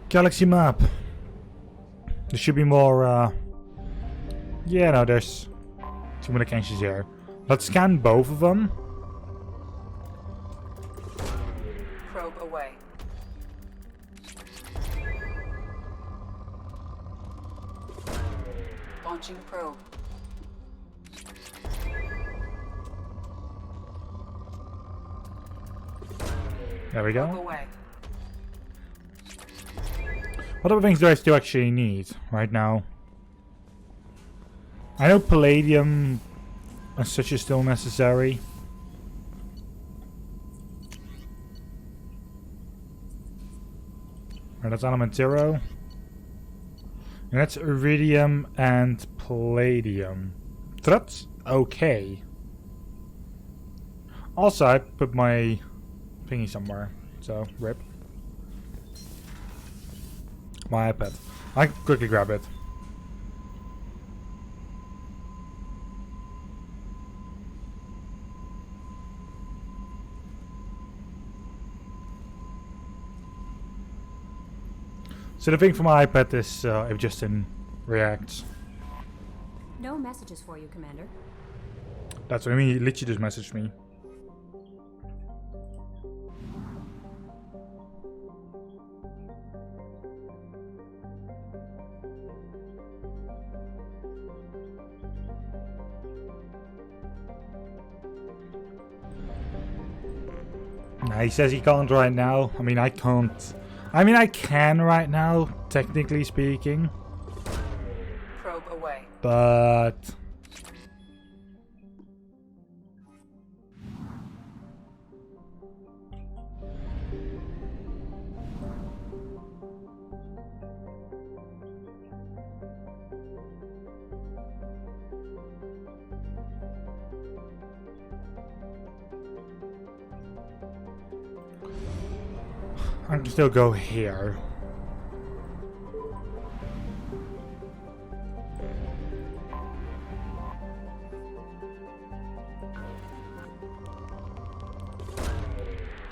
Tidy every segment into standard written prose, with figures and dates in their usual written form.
Galaxy map. There should be more, yeah, no, there's too many caches here. Let's scan both of them. Probe away. Launching probe. There we Probe go. away. What other things do I still actually need right now? I know palladium as such is still necessary. Right, that's element 0. And that's iridium and palladium. So that's okay. Also, I put my thingy somewhere. So, rip. My iPad. I can quickly grab it. So the thing for my iPad is it just reacts. No messages for you, Commander. That's what I mean. He literally just messaged me. Nah, he says he can't right now. I mean, I can't. I mean, I can right now, technically speaking. Probe away. But I can still go here.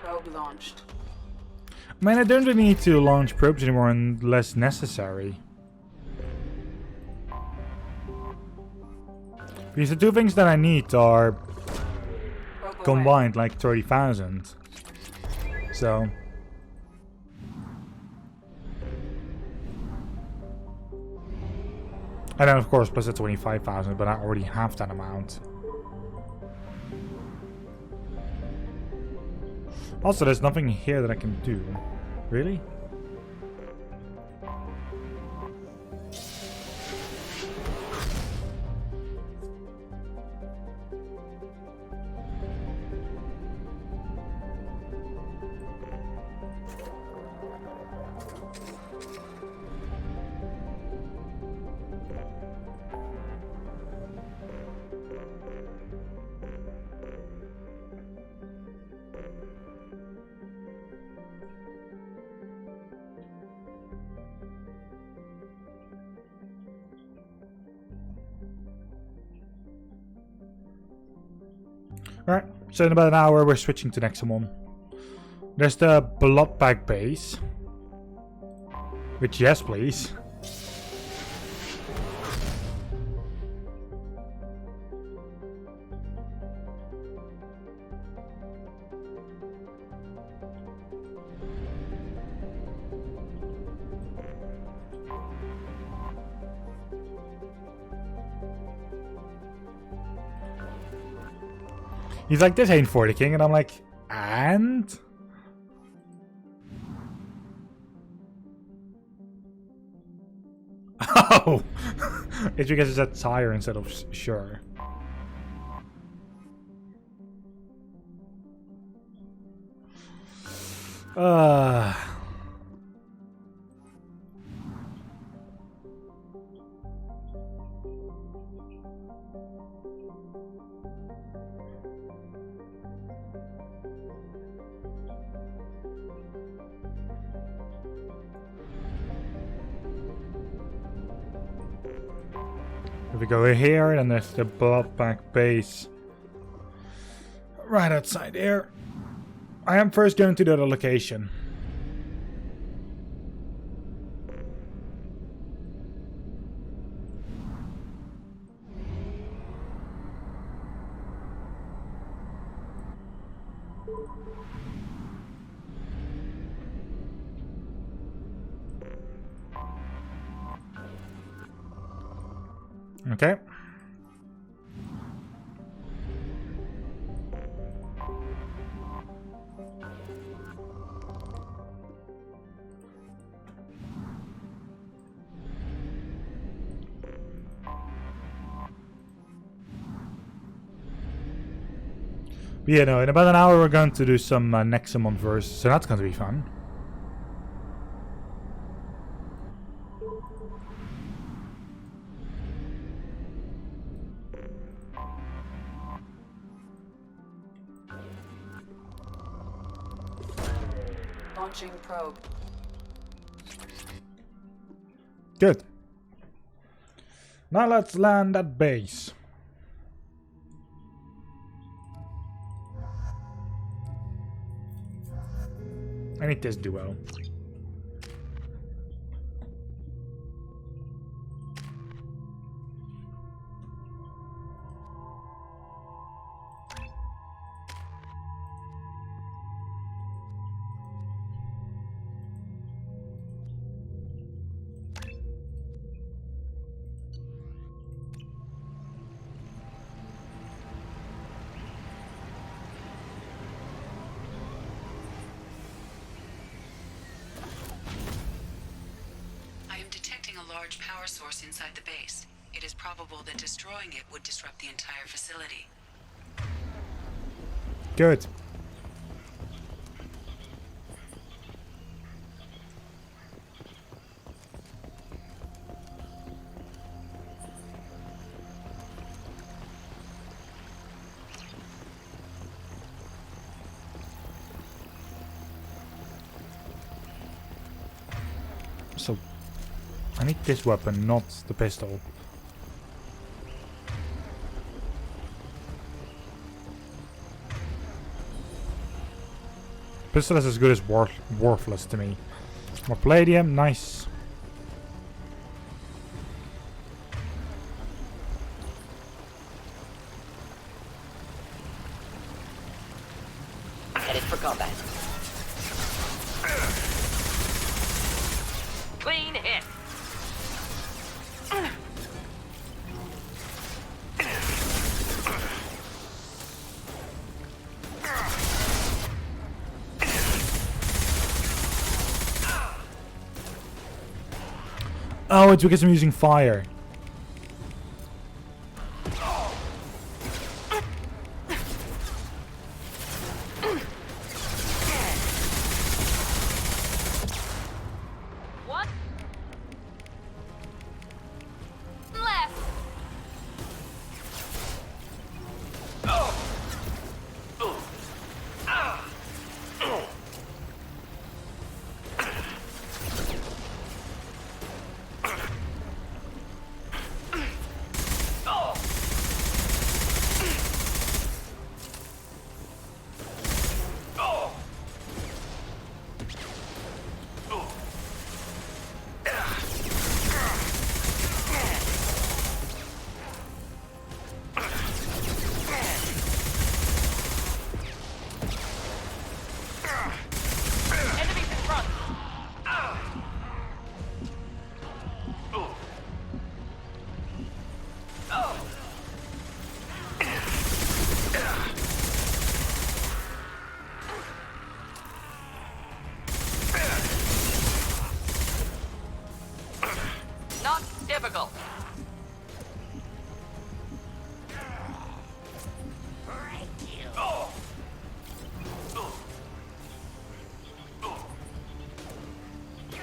Probe launched. I mean, I don't really need to launch probes anymore unless necessary. Because the two things that I need are Probe combined like 30,000. So. And then of course plus the 25,000, but I already have that amount. Also, there's nothing here that I can do. Really? Alright, so in about an hour we're switching to the next one. There's the Bloodpack base. Which, yes please. He's like, this ain't for the king, and I'm like, and? Oh! It's because it's a tire instead of sure. If we go here, then there's the Bloodpack base right outside here. I am first going to the other location. Okay. But yeah, no, in about an hour we're going to do some Nexamon verse, so that's going to be fun. Launching probe. Good. Now let's land at base. I need this duo. Large power source inside the base. It is probable that destroying it would disrupt the entire facility. Good. So I need this weapon, not the pistol. Pistol is as good as worthless to me. More palladium, nice. Headed for combat. Clean hit. Oh, it's because I'm using fire. What? Left. Not difficult.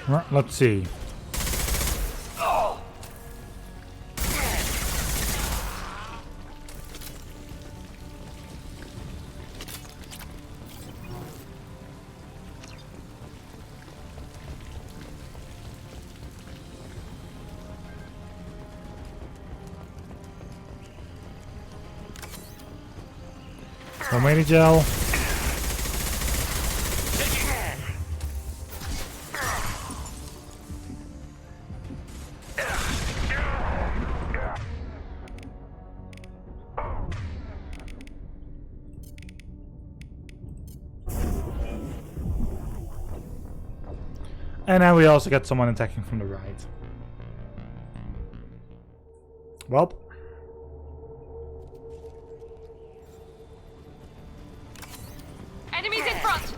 Right, let's see. Tomato gel. And then we also get someone attacking from the right. Well. Enemies in front!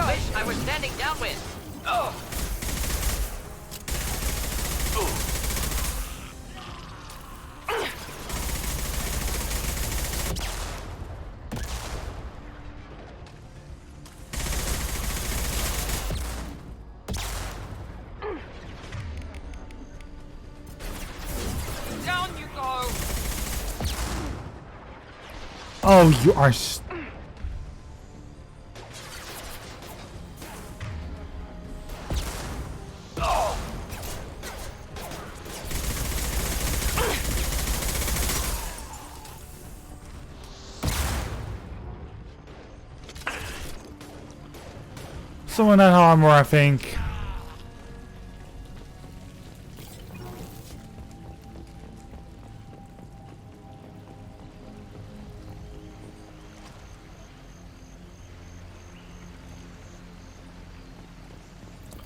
Wish I was standing downwind. Oh. Down you go. Oh, you are. Someone had armor, I think.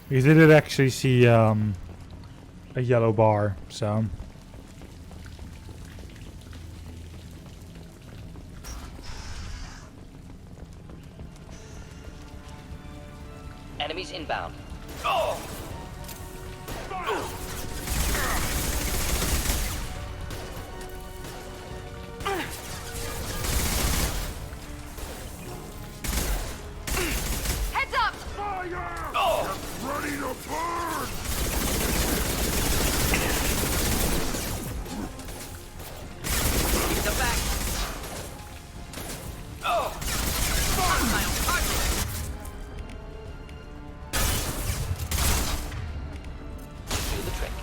We did actually see a yellow bar, so. Enemies inbound. Heads up! Ready to burn! Keep the back. Do the trick.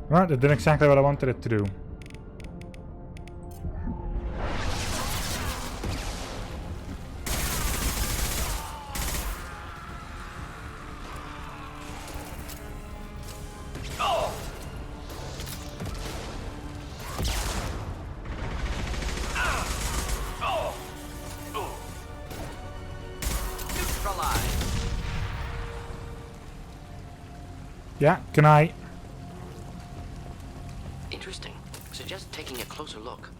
Right, it did exactly what I wanted it to do. Neutralize. Yeah, can I? Interesting. Suggest taking a closer look.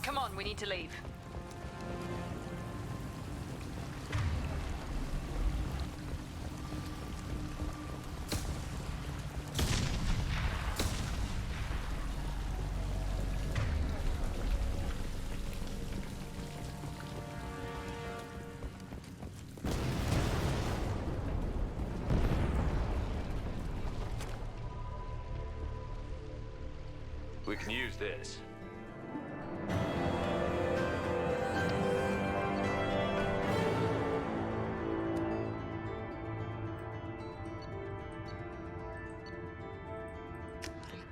Come on, we need to leave. We can use this.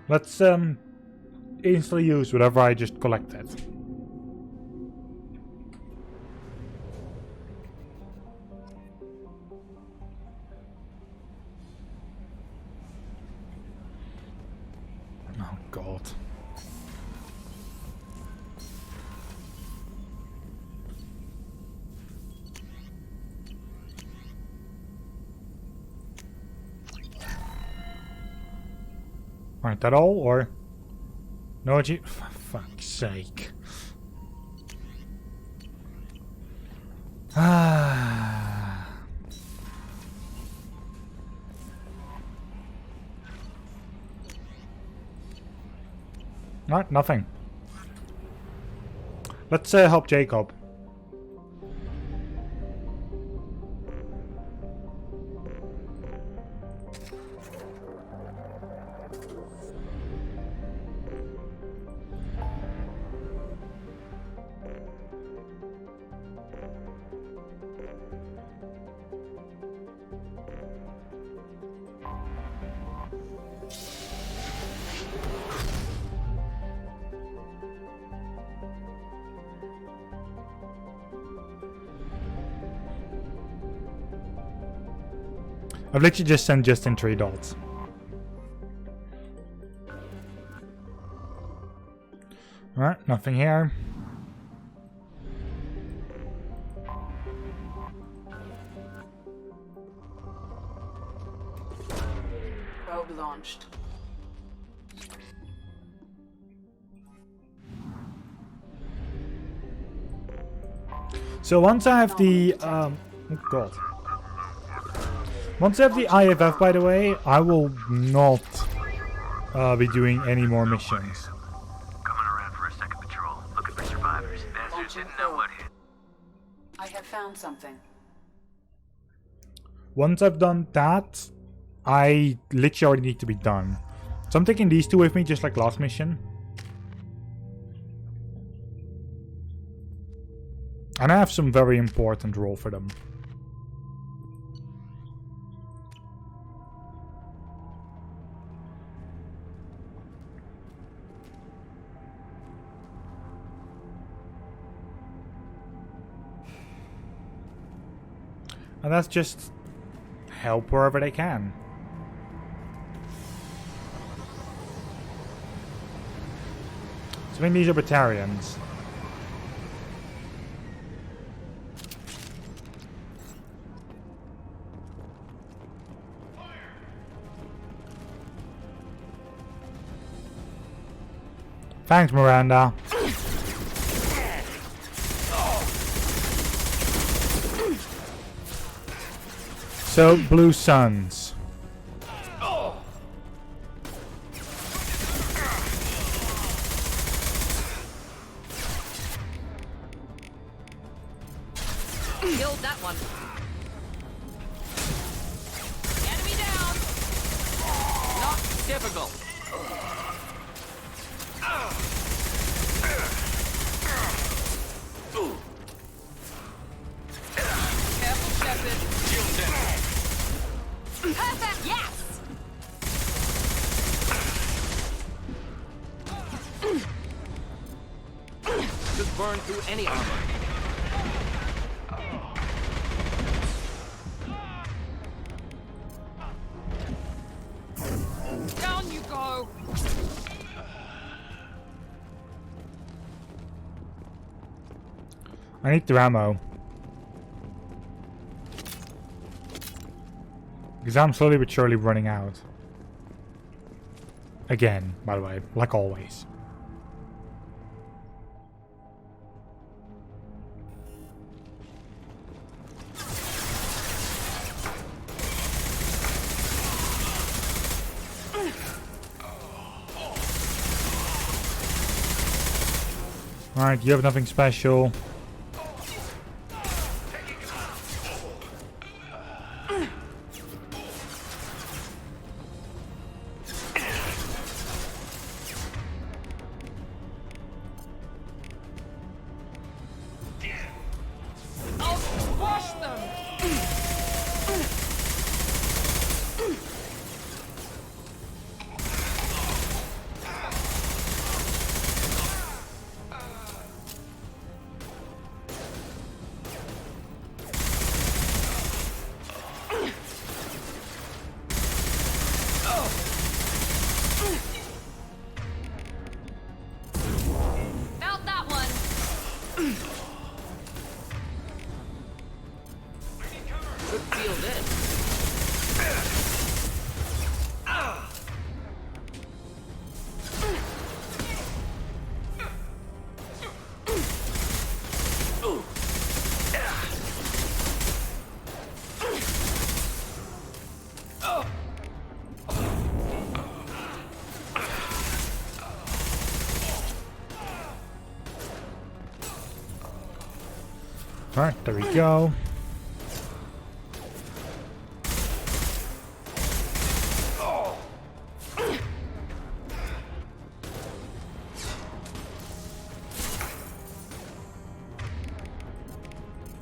Let's instantly use whatever I just collected. Oh God. Right, that all, or no? For fuck's sake! Ah. Alright, nothing. Let's help Jacob. I've literally just sent Justin 3 dots. Alright, nothing here. Probe launched. So once I have the oh god. Once I have the IFF, by the way, I will not be doing any more missions. Coming around for a second patrol, looking for survivors. Bastards Launching didn't know probe. what hit. I have found something. Once I've done that, I literally already need to be done. So I'm taking these two with me, just like last mission. And I have some very important role for them. And that's just help wherever they can. So I think these are battalions. Thanks, Miranda. So, Blue Suns. Killed that one. Enemy down. Not difficult. Careful, Shepard. Perfect. Yes. Just burn through any armor. Down you go. I need the ammo. Because I'm slowly but surely running out. Again, by the way, like always. Alright, you have nothing special. I'll squash them. Alright, there we go.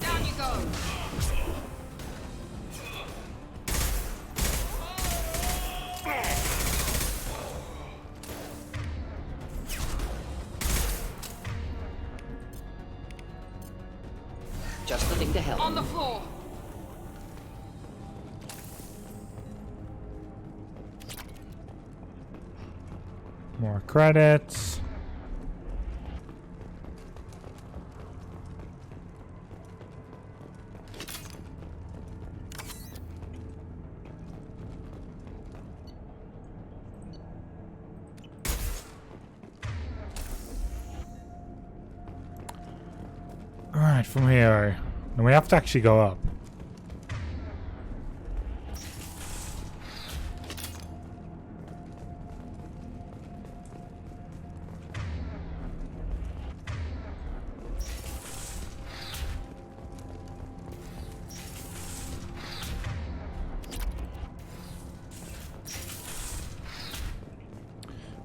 Down you go. Just the thing to help. On the floor. More credits. Alright, from here. And we have to actually go up.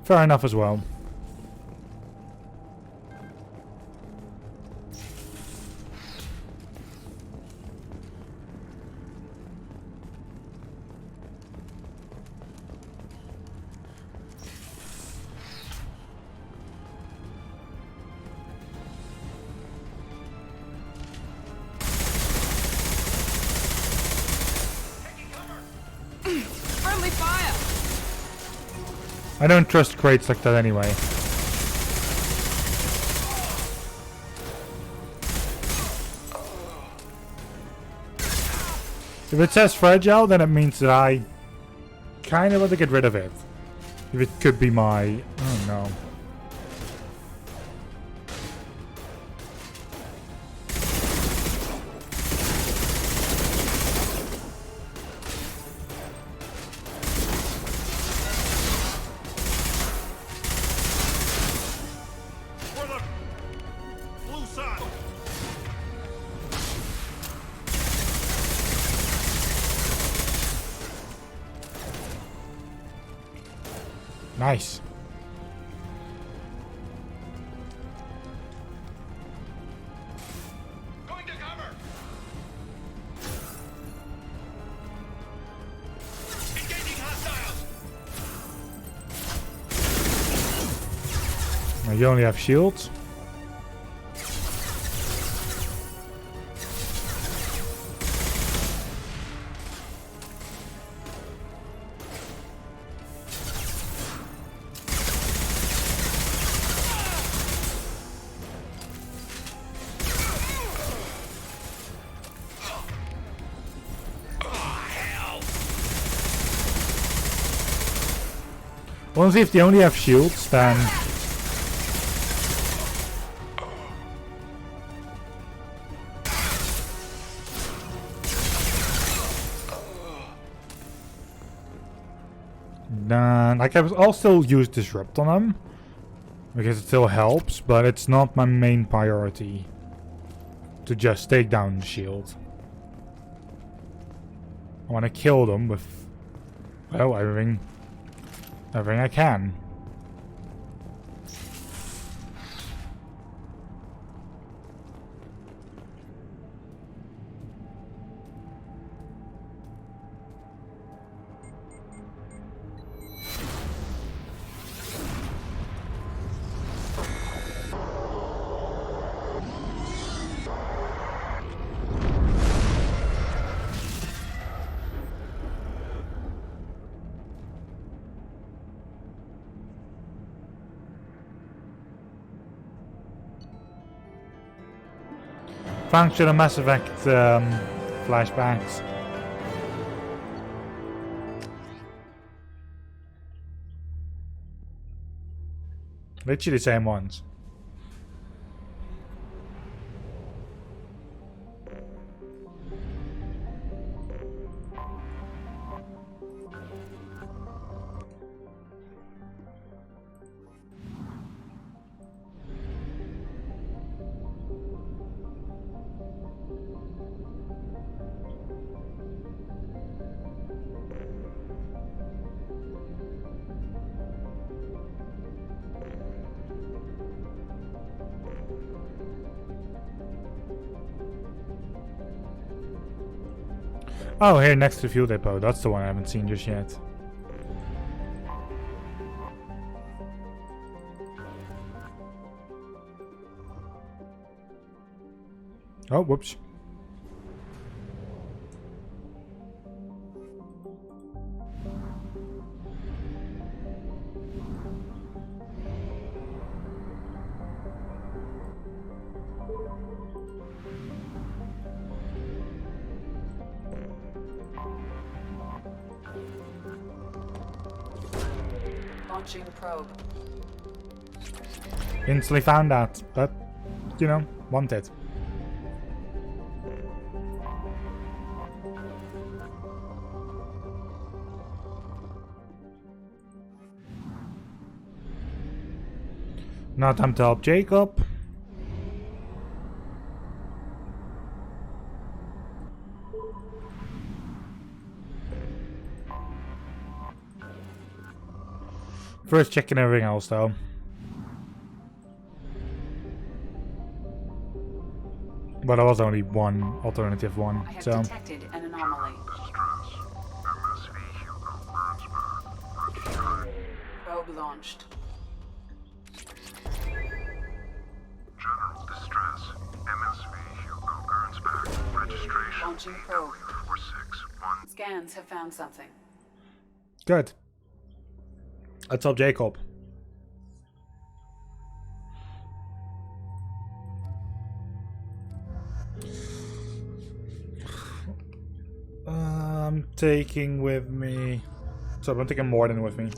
Fair enough as well. Friendly fire. I don't trust crates like that anyway. If it says fragile, then it means that I kind of want to get rid of it. If it could be my... I don't know. For the blue side. Nice. Going to cover. Engaging hostiles. Now you only have shields. Honestly, if they only have shields, then... Then, like, I'll still use Disrupt on them. Because it still helps, but it's not my main priority. To just take down the shield. I want to kill them with... well, everything I can. Thanks to the Mass Effect flashbacks. Literally the same ones. Oh, here next to the fuel depot. That's the one I haven't seen just yet. Oh, whoops. Launching probe. Instantly found that, but, you know, wanted. Now time to help Jacob. First checking everything else though. But there was only one alternative one, I have so. detected an anomaly. Probe launched. General distress. MSV Hugo Gernsback. Registration. Launching probe. 461. Scans have found something. Good. Let's help Jacob. I'm taking with me. So I'm taking more than with me.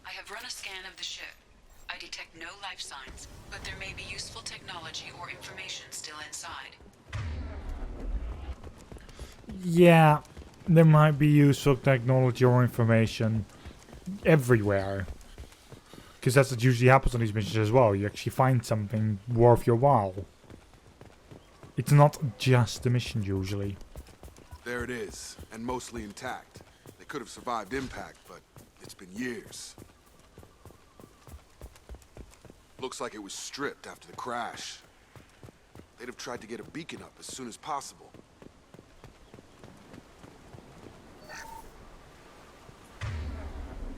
I have run a scan of the ship. I detect no life signs, but there may be useful technology or information still inside. Yeah, there might be useful technology or information everywhere. Because that's what usually happens on these missions as well. You actually find something worth your while. It's not just the mission usually. There it is, and mostly intact. They could have survived impact, but it's been years. Looks like it was stripped after the crash. They'd have tried to get a beacon up as soon as possible.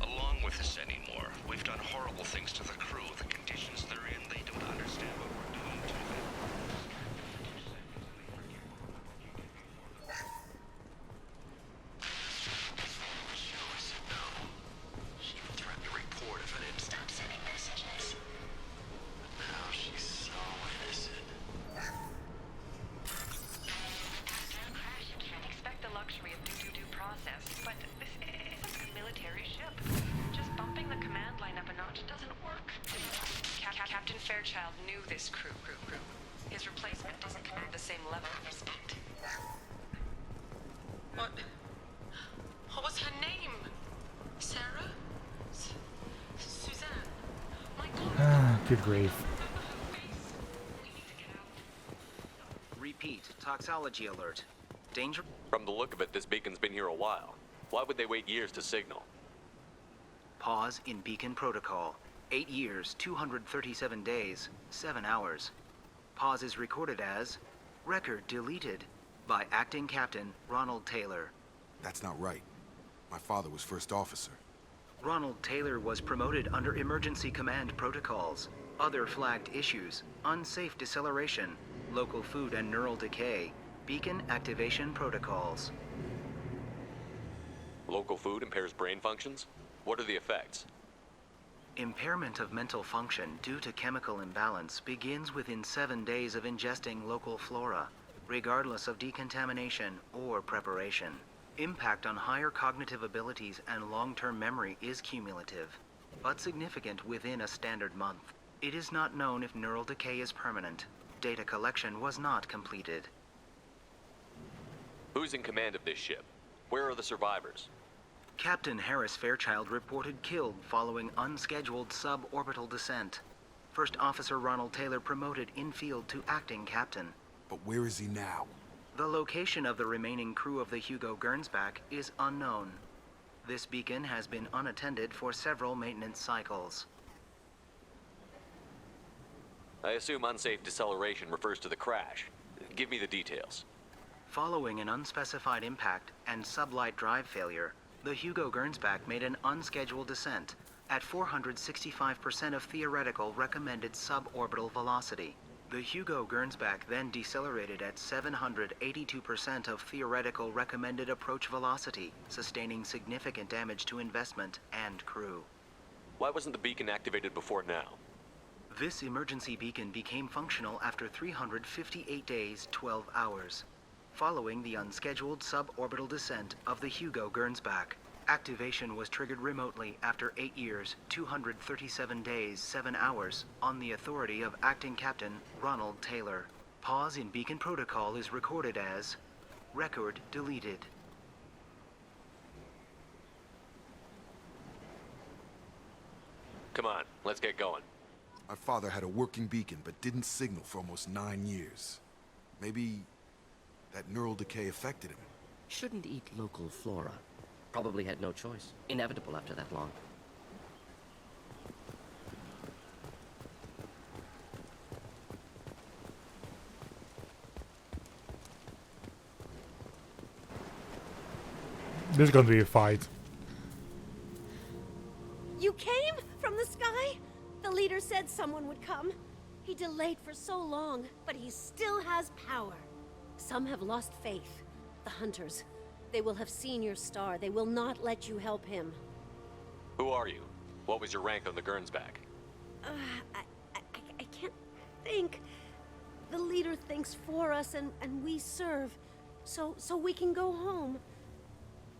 Along with this anymore. We've done horrible things to the crew. The conditions they're in, they don't understand what we're doing to them. She threatened to report if I didn't stop sending messages. But now she's so innocent. After a crash, you can't expect the luxury of due process, but this isn't a military ship. Just bumping the command line up a notch doesn't work. Captain Fairchild knew this crew. His replacement doesn't command the same level of respect. What was her name? Sarah? Suzanne? My God. Ah, good grief. Repeat, toxology alert. Danger. From the look of it, this beacon's been here a while. Why would they wait years to signal? Pause in beacon protocol. 8 years, 237 days, 7 hours. Pause is recorded as record deleted by Acting Captain Ronald Taylor. That's not right. My father was first officer. Ronald Taylor was promoted under emergency command protocols. Other flagged issues: unsafe deceleration, local food and neural decay, beacon activation protocols. Local food impairs brain functions? What are the effects? Impairment of mental function due to chemical imbalance begins within 7 days of ingesting local flora, regardless of decontamination or preparation. Impact on higher cognitive abilities and long-term memory is cumulative. but significant within a standard month. It is not known if neural decay is permanent. Data collection was not completed. Who's in command of this ship? Where are the survivors? Captain Harris Fairchild reported killed following unscheduled suborbital descent. First Officer Ronald Taylor promoted in-field to acting captain. But where is he now? The location of the remaining crew of the Hugo Gernsback is unknown. This beacon has been unattended for several maintenance cycles. I assume unsafe deceleration refers to the crash. Give me the details. Following an unspecified impact and sublight drive failure, the Hugo Gernsback made an unscheduled descent at 465% of theoretical recommended suborbital velocity. The Hugo Gernsback then decelerated at 782% of theoretical recommended approach velocity, sustaining significant damage to investment and crew. Why wasn't the beacon activated before now? This emergency beacon became functional after 358 days, 12 hours. Following the unscheduled suborbital descent of the Hugo Gernsback, activation was triggered remotely after 8 years, 237 days, 7 hours, on the authority of Acting Captain Ronald Taylor. Pause in beacon protocol is recorded as record deleted. Come on, let's get going. My father had a working beacon, but didn't signal for almost 9 years. Maybe that neural decay affected him. Shouldn't eat local flora. Probably had no choice. Inevitable after that long. There's going to be a fight. You came from the sky? The leader said someone would come. He delayed for so long, but he still has power. Some have lost faith. The hunters. They will have seen your star. They will not let you help him. Who are you? What was your rank on the Gernsback? I can't think. The leader thinks for us and we serve. So we can go home.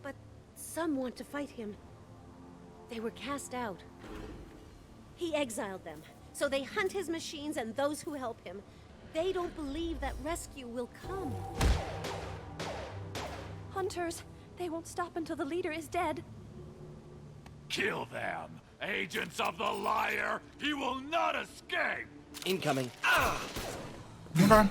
But some want to fight him. They were cast out. He exiled them. So they hunt his machines and those who help him. They don't believe that rescue will come. Hunters, they won't stop until the leader is dead. Kill them! Agents of the liar! He will not escape! Incoming. Okay.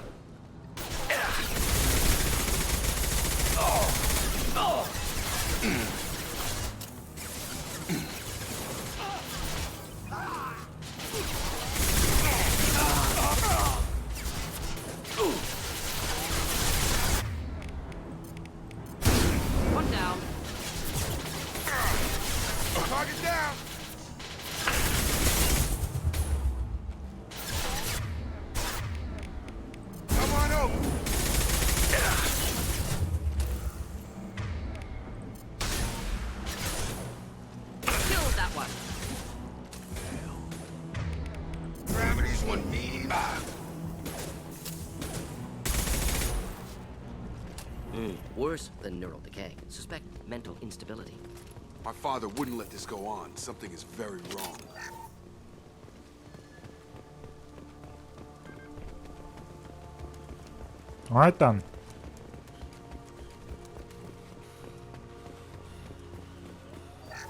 One down. Target down! Come on over! Killed that one. Gravity's one beam. Worse than neural decay. Suspect mental instability. My father wouldn't let this go on. Something is very wrong. Alright then.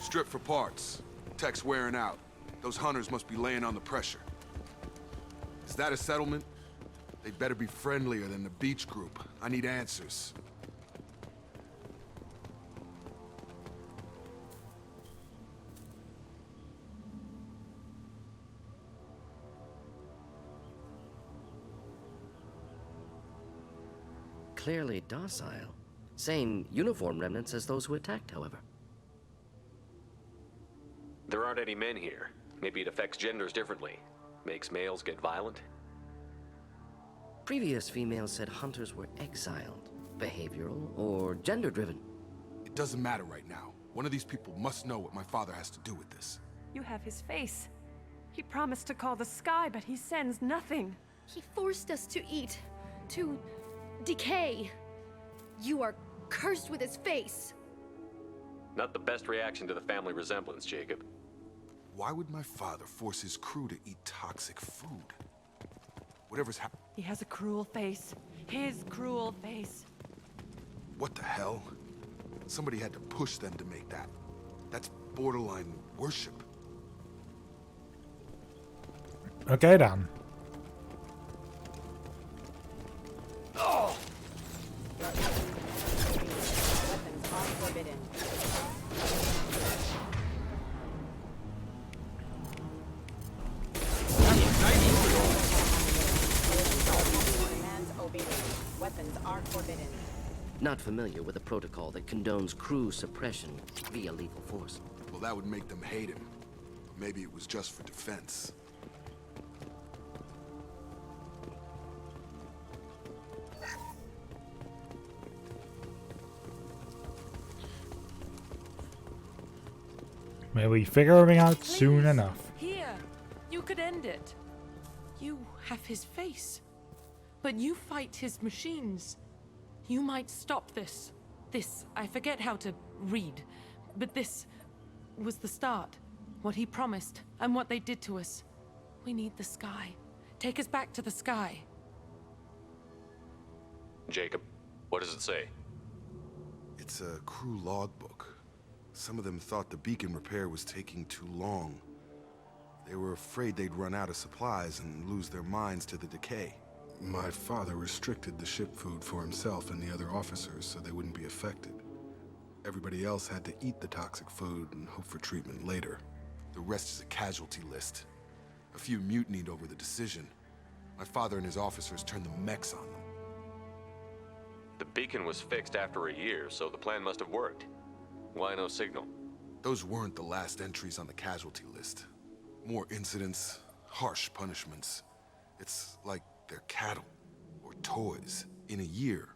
Strip for parts. Tech's wearing out. Those hunters must be laying on the pressure. Is that a settlement? They'd better be friendlier than the beach group. I need answers. Clearly docile. Same uniform remnants as those who attacked, however. There aren't any men here. Maybe it affects genders differently. Makes males get violent? Previous females said hunters were exiled, behavioral, or gender-driven. It doesn't matter right now. One of these people must know what my father has to do with this. You have his face. He promised to call the sky, but he sends nothing. He forced us to eat, to decay. You are cursed with his face. Not the best reaction to the family resemblance, Jacob. Why would my father force his crew to eat toxic food? Whatever's happening. He has a cruel face. His cruel face. What the hell? Somebody had to push them to make that. That's borderline worship. Okay then. Weapons are forbidden. Commands obedient. Weapons are forbidden. Not familiar with a protocol that condones crew suppression via lethal force. Well, that would make them hate him. Or maybe it was just for defense. Maybe we figure everything out soon enough. Here, you could end it. You have his face, but you fight his machines. You might stop this. This, I forget how to read, but this was the start. What he promised, and what they did to us. We need the sky. Take us back to the sky. Jacob, what does it say? It's a crew logbook. Some of them thought the beacon repair was taking too long. They were afraid they'd run out of supplies and lose their minds to the decay. My father restricted the ship food for himself and the other officers so they wouldn't be affected. Everybody else had to eat the toxic food and hope for treatment later. The rest is a casualty list. A few mutinied over the decision. My father and his officers turned the mechs on them. The beacon was fixed after a year, so the plan must have worked. Why no signal? Those weren't the last entries on the casualty list. More incidents, harsh punishments. It's like they're cattle or toys. In a year,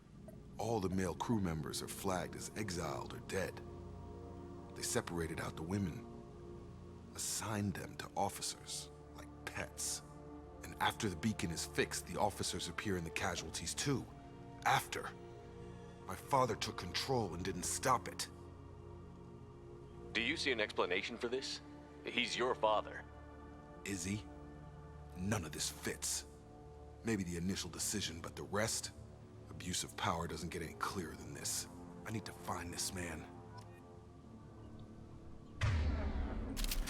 all the male crew members are flagged as exiled or dead. They separated out the women, assigned them to officers, like pets. And after the beacon is fixed, the officers appear in the casualties too. After. My father took control and didn't stop it. Do you see an explanation for this? He's your father. Is he? None of this fits. Maybe the initial decision, but the rest? Abuse of power doesn't get any clearer than this. I need to find this man.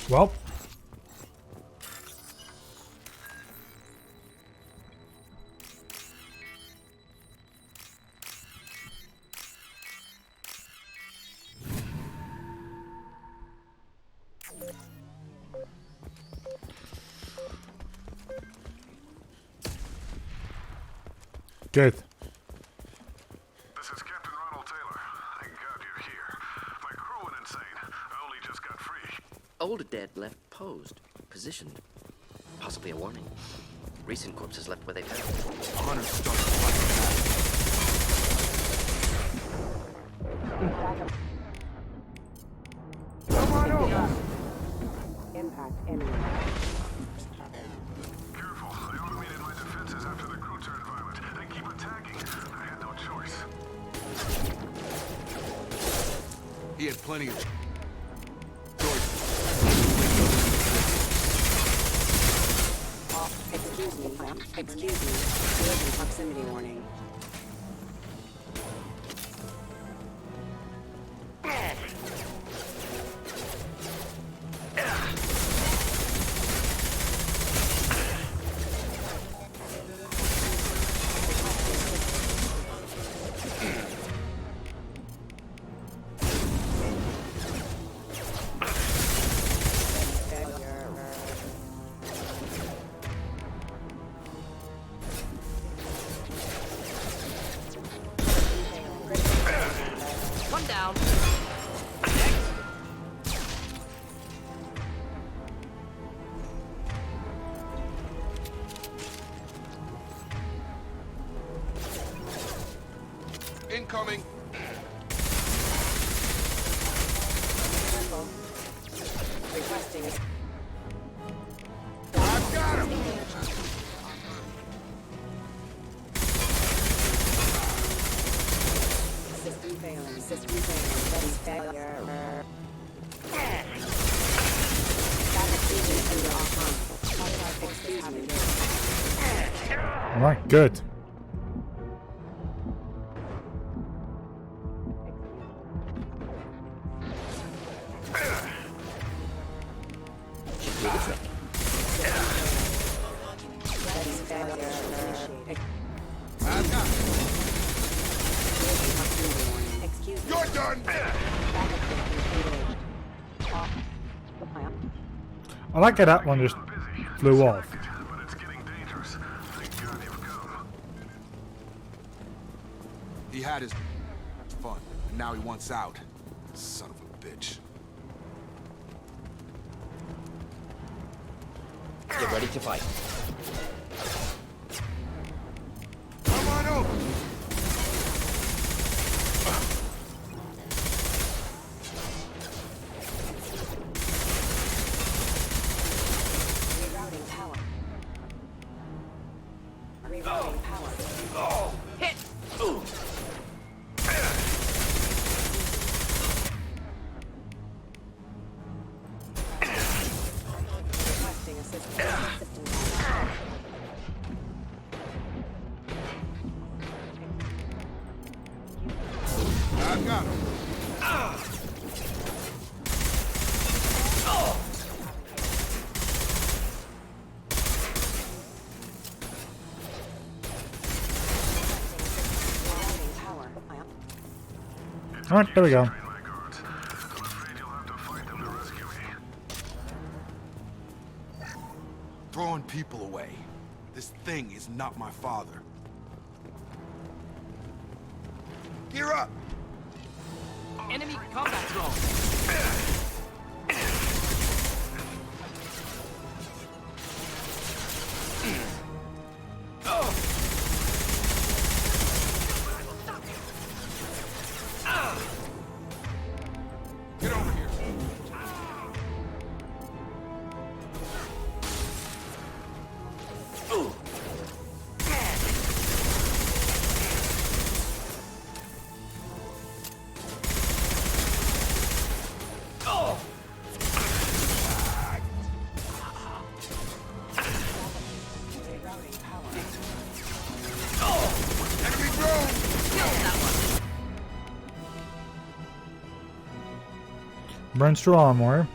Well. Good. This is Captain Ronald Taylor. Thank God you're here. My crew went insane. I only just got free. Old dead left posed, positioned. Possibly a warning. Recent corpses left where they fell. Hunter started like Come on over. Impact imminent. Careful. I automated my defenses after the crew turned violent. They keep attacking. I had no choice. He had plenty of Excuse me. Field and proximity warning. One down. incoming. Requesting. I've got him. System failing. System failing. Failure. Right, good. You're done! I like how that one just flew off. But it's getting dangerous. Thank God you've come. He had his fun, and now he wants out. Son of a bitch. Get ready to fight. Come on over! Rerouting power. Rerouting power. Hit! Requesting assistance. I got him. Rerouting power. Alright, there we go. I'm afraid you'll have to fight them to rescue me. Throwing people away. This thing is not my father. Gear up! Enemy combat drone. Get over here. Enemy drone! Burns through armor.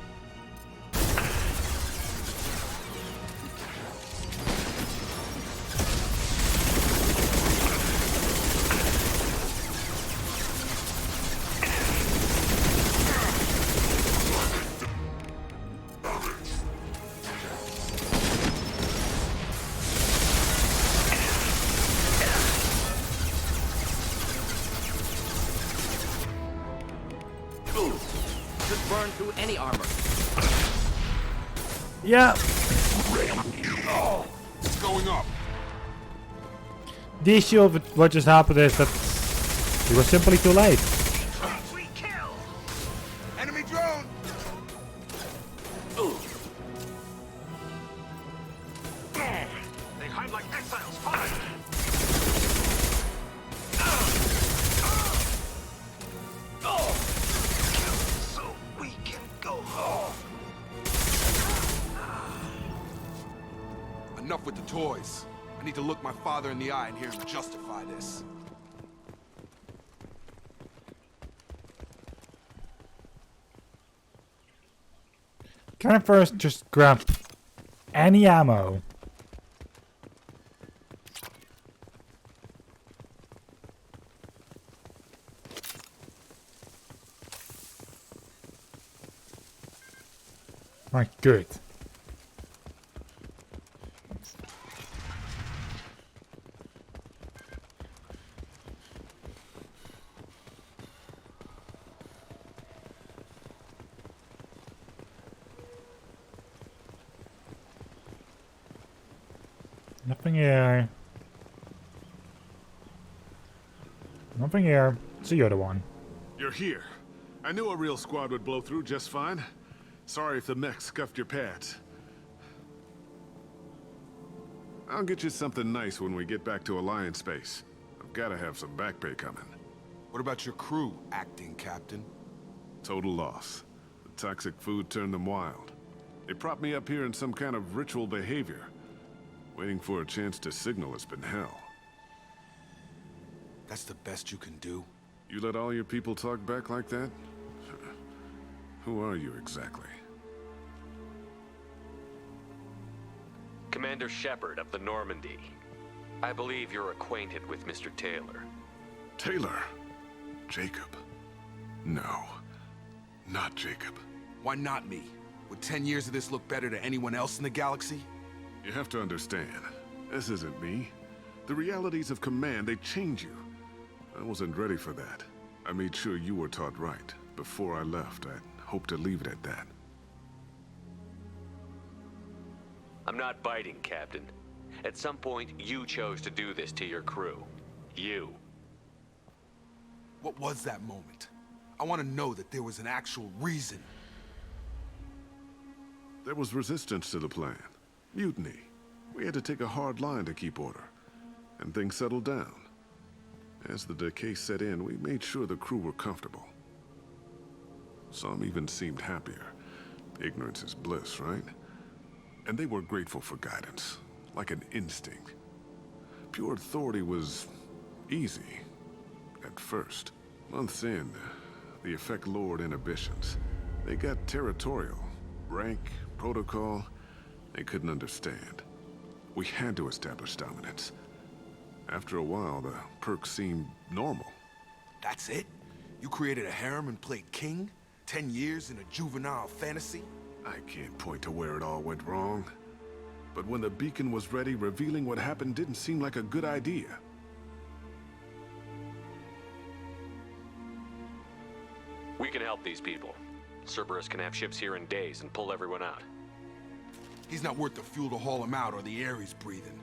Could burn through any armor. Yeah. It's going up. The issue of what just happened is that we were simply too late. Sweet kill! Enemy drone! They hide like exiles. Fire! So we can go home. Enough with the toys. I need to look my father in the eye and hear him justify this. Can I first just grab any ammo? Right, good. Nothing here. Nothing here. It's the other one. You're here. I knew a real squad would blow through just fine. Sorry if the mech scuffed your pads. I'll get you something nice when we get back to Alliance space. I've got to have some back pay coming. What about your crew, acting captain? Total loss. The toxic food turned them wild. They propped me up here in some kind of ritual behavior. Waiting for a chance to signal has been hell. That's the best you can do? You let all your people talk back like that? Who are you exactly? Commander Shepard of the Normandy. I believe you're acquainted with Mr. Taylor. Taylor? Jacob? No. Not Jacob. Why not me? Would 10 years of this look better to anyone else in the galaxy? You have to understand, this isn't me. The realities of command, they change you. I wasn't ready for that. I made sure you were taught right. Before I left, I hoped to leave it at that. I'm not biting, Captain. At some point, you chose to do this to your crew. You. What was that moment? I want to know that there was an actual reason. There was resistance to the plan. Mutiny. We had to take a hard line to keep order. And things settled down. As the decay set in, we made sure the crew were comfortable. Some even seemed happier. Ignorance is bliss, right? And they were grateful for guidance, like an instinct. Pure authority was easy, at first. Months in, the effect lowered inhibitions. They got territorial. Rank, protocol, they couldn't understand. We had to establish dominance. After a while, the perks seemed normal. That's it? You created a harem and played king? 10 years in a juvenile fantasy? I can't point to where it all went wrong. But when the beacon was ready, revealing what happened didn't seem like a good idea. We can help these people. Cerberus can have ships here in days and pull everyone out. He's not worth the fuel to haul him out or the air he's breathing.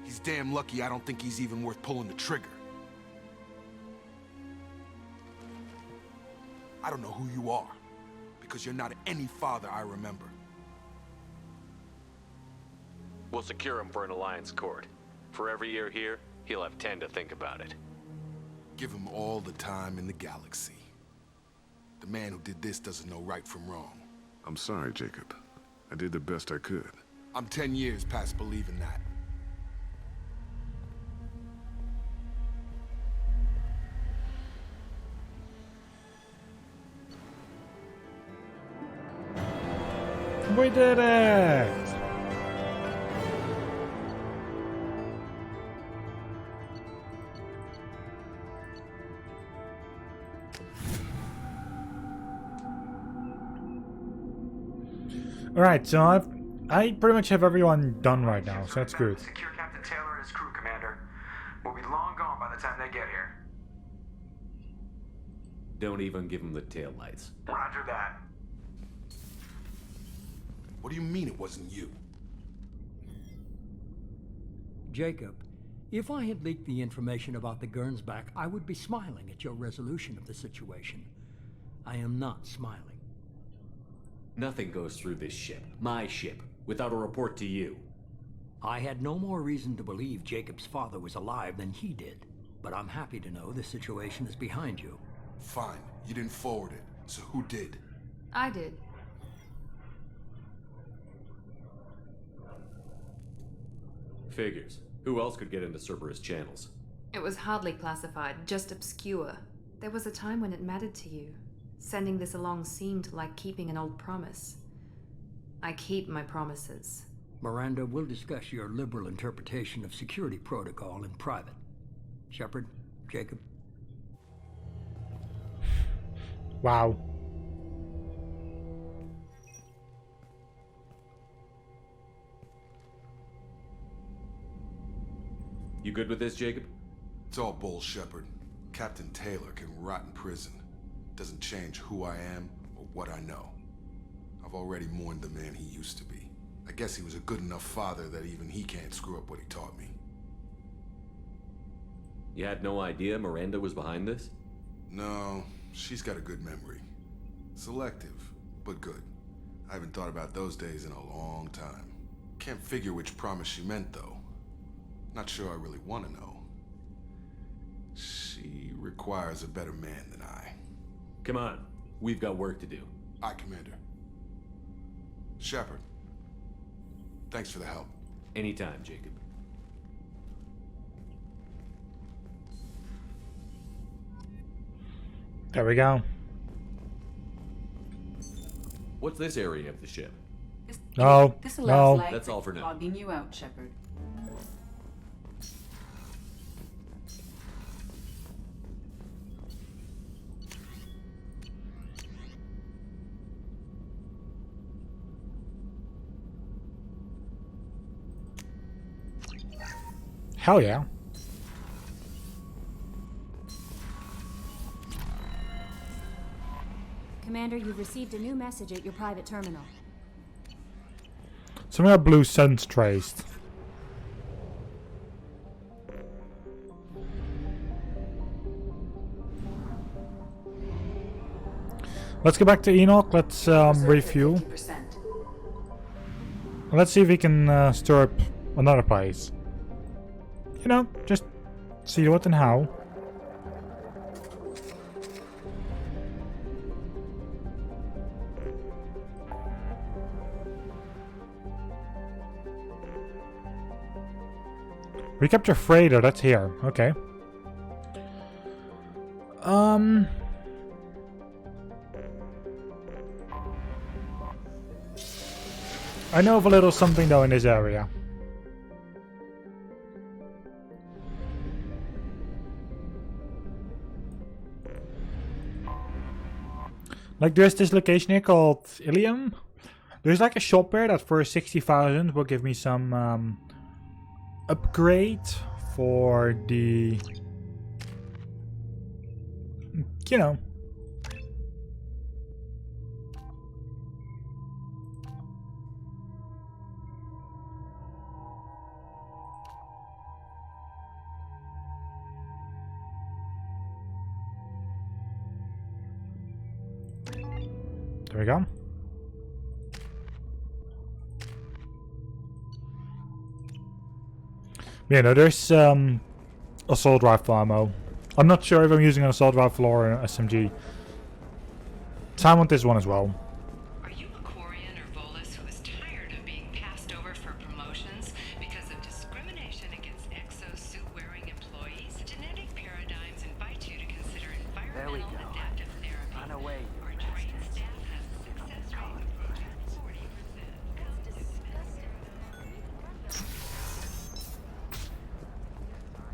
He's damn lucky I don't think he's even worth pulling the trigger. I don't know who you are, because you're not any father I remember. We'll secure him for an alliance court. For every year here, he'll have 10 to think about it. Give him all the time in the galaxy. The man who did this doesn't know right from wrong. I'm sorry, Jacob. I did the best I could. I'm 10 years past believing that. We did it! Alright, so I pretty much have everyone done right now, so that's good. Secure Captain Taylor and his crew, Commander. We'll be long gone by the time they get here. Don't even give him the taillights. Roger that. What do you mean it wasn't you? Jacob, if I had leaked the information about the Gernsback, I would be smiling at your resolution of the situation. I am not smiling. Nothing goes through this ship, my ship, without a report to you. I had no more reason to believe Jacob's father was alive than he did, but I'm happy to know the situation is behind you. Fine, you didn't forward it, so who did? I did. Figures. Who else could get into Cerberus channels? It was hardly classified, just obscure. There was a time when it mattered to you. Sending this along seemed like keeping an old promise. I keep my promises. Miranda, we'll discuss your liberal interpretation of security protocol in private. Shepard, Jacob. Wow. You good with this, Jacob? It's all bull, Shepard. Captain Taylor can rot in prison. Doesn't change who I am or what I know. I've already mourned the man he used to be. I guess he was a good enough father that even he can't screw up what he taught me. You had no idea Miranda was behind this? No, she's got a good memory. Selective, but good. I haven't thought about those days in a long time. Can't figure which promise she meant, though. Not sure I really want to know. She requires a better man than I. Come on, we've got work to do. Aye, Commander. Shepard, thanks for the help. Anytime, Jacob. There we go. What's this area of the ship? No, This allows no. lag That's all for now. logging you out, Shepard. Hell yeah. Commander, you've received a new message at your private terminal. Some of blue suns traced. Let's go back to Enoch. Let's refuel. 50%. Let's see if we can stir up another place. You know, just see what and how. Recapture freighter, that's here. Okay. I know of a little something though in this area. Like there's this location here called Ilium. There's like a shop there that for 60,000 will give me some upgrade for the, you know. There we go. Yeah, no, there's assault rifle ammo. I'm not sure if I'm using an assault rifle or an SMG. Time on this one as well. Are you a Quarian or Volus who is tired of being passed over for promotions because of discrimination against exosuit-wearing employees? Genetic paradigms invite you to consider environmental adaptive therapy. Run away. Our trained staff has a success rate approaching 40%.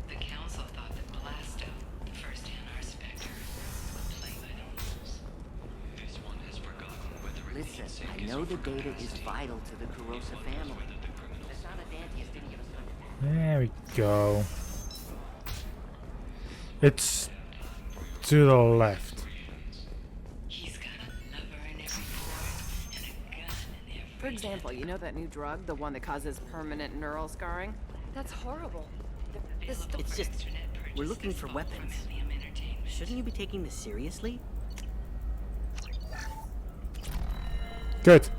The council thought that Blasto, the first NR Spectre, would play by the rules. This one has forgotten whether it Listen, needs I know the data is vital to the Kurosa family. The son of Dantius didn't give us much. There we go. It's to the left. He's got a lover in every port and a gun in every... For example, you know that new drug, the one that causes permanent neural scarring? That's horrible. It's just, we're looking for weapons. Shouldn't you be taking this seriously? Good.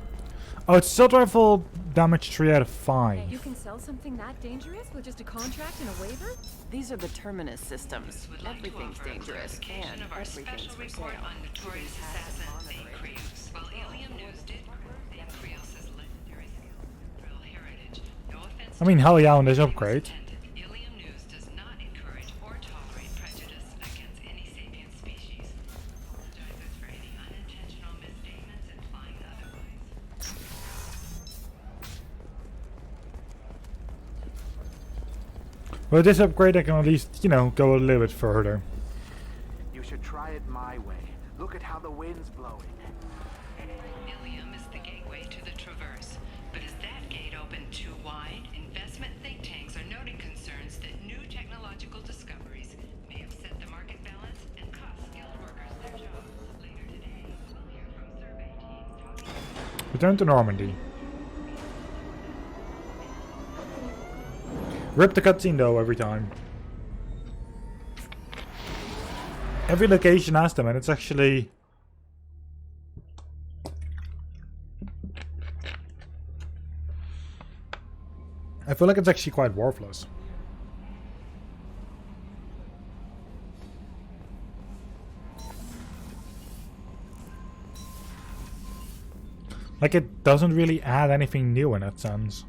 Oh, it's assault rifle damage 3 out of 5. You can sell something that dangerous with just a contract and a waiver? These are the Terminus systems. Everything's dangerous, and of our everything's special for report sale. on notorious assassin Zane Krios. While Ilium News did cover Zane Krios' legendary skills and thrill heritage, no offense I mean, hell yeah on this upgrade. Ilium News does not encourage or tolerate prejudice against any sapient species. Apologizes for any unintentional misstatements implying otherwise. With this upgrade I can at least, you know, go a little bit further. You should try it my way. Look at how the wind's blowing. Ilium is the gateway to the Traverse, but is that gate open too wide? Investment think tanks are noting concerns that new technological discoveries may upset the market balance and cost skilled workers their jobs. Later today, we'll hear from survey teams talking. Return to Normandy. Rip the cutscene though every time. Every location has them and it's actually... I feel like it's actually quite worthless. Like it doesn't really add anything new in that sense.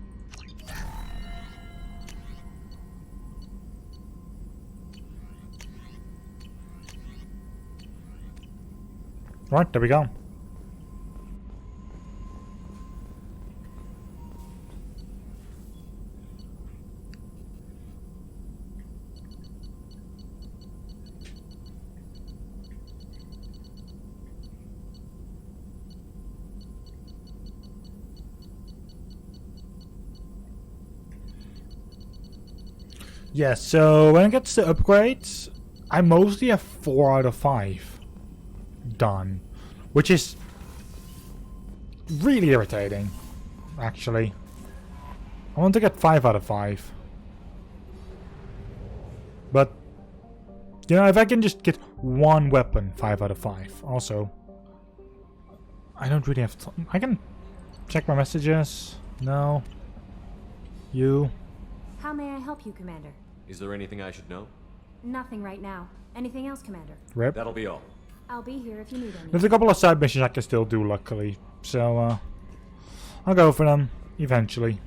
Right, there we go. Yeah, so when it gets to upgrades, I mostly have 4 out of 5 done, which is really irritating, actually. I want to get 5 out of 5. But, you know, if I can just get one weapon 5 out of 5, also. I don't really have time. I can check my messages. No. You. How may I help you, Commander? Is there anything I should know? Nothing right now. Anything else, Commander? Rip. That'll be all. I'll be here if you need any. There's a couple of side missions I can still do, luckily. So, I'll go for them eventually.